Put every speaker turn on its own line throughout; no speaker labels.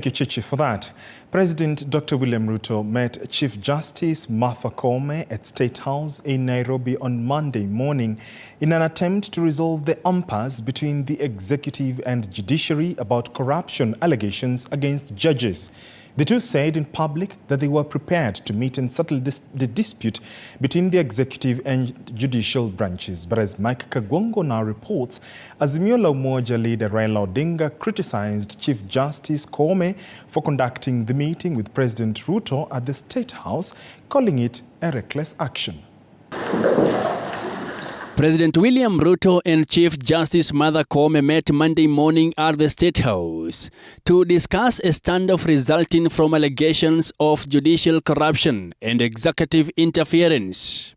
Thank you, Chichi, for that. President Dr. William Ruto met Chief Justice Martha Koome at State House in Nairobi on Monday morning in an attempt to resolve the impasse between the executive and judiciary about corruption allegations against judges. The two said in public that they were prepared to meet and settle the dispute between the executive and judicial branches. But as Mike Kagwongo now reports, Azimio la Umoja leader Raila Odinga criticized Chief Justice Koome for conducting the meeting with President Ruto at the State House, calling it a reckless action.
President William Ruto and Chief Justice Martha Koome met Monday morning at the State House to discuss a standoff resulting from allegations of judicial corruption and executive interference.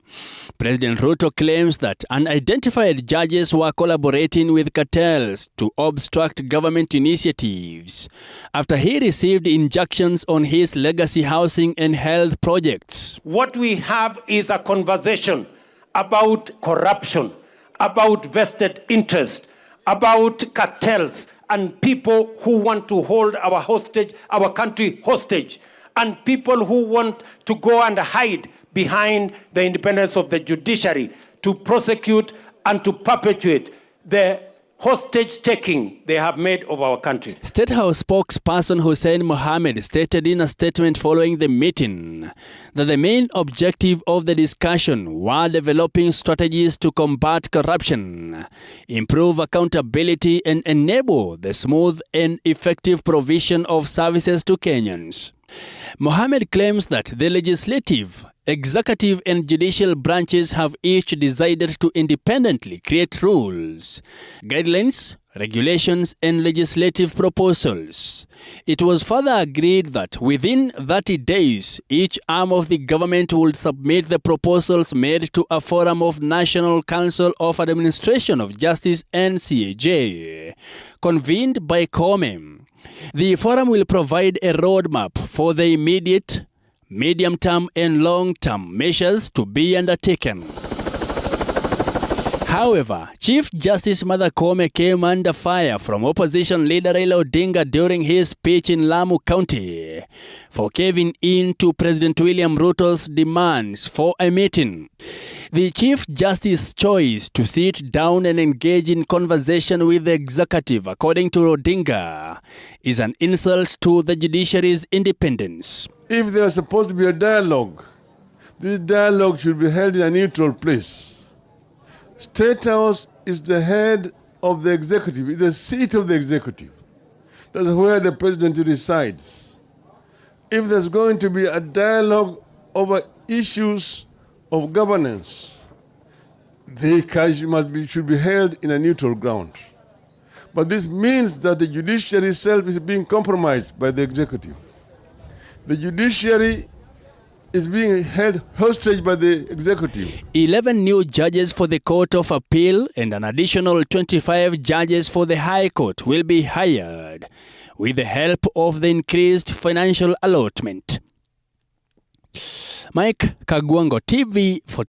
President Ruto claims that unidentified judges were collaborating with cartels to obstruct government initiatives after he received injunctions on his legacy housing and health projects.
What we have is a conversation about corruption, about vested interest, about cartels and people who want to hold our country hostage, and people who want to go and hide behind the independence of the judiciary to prosecute and to perpetuate the hostage-taking they have made of our country.
State House spokesperson Hussein Mohammed stated in a statement following the meeting that the main objective of the discussion were developing strategies to combat corruption, improve accountability, and enable the smooth and effective provision of services to Kenyans. Mohammed claims that the legislative, executive and judicial branches have each decided to independently create rules, guidelines, regulations and legislative proposals. It was further agreed that within 30 days, each arm of the government would submit the proposals made to a forum of National Council of Administration of Justice (NCAJ), convened by Koome. The forum will provide a roadmap for the immediate, medium-term and long-term measures to be undertaken. However, Chief Justice Martha Koome came under fire from opposition leader Raila Odinga during his speech in Lamu County for caving in to President William Ruto's demands for a meeting. The Chief Justice's choice to sit down and engage in conversation with the executive, according to Odinga, is an insult to the judiciary's independence.
If there is supposed to be a dialogue, this dialogue should be held in a neutral place. State House is the head of the executive, it's the seat of the executive. That's where the president resides. If there's going to be a dialogue over issues of governance, should be held in a neutral ground. But this means that the judiciary itself is being compromised by the executive. The judiciary is being held hostage by the executive.
11 new judges for the Court of Appeal and an additional 25 judges for the High Court will be hired with the help of the increased financial allotment. Mike Kagwongo, TV for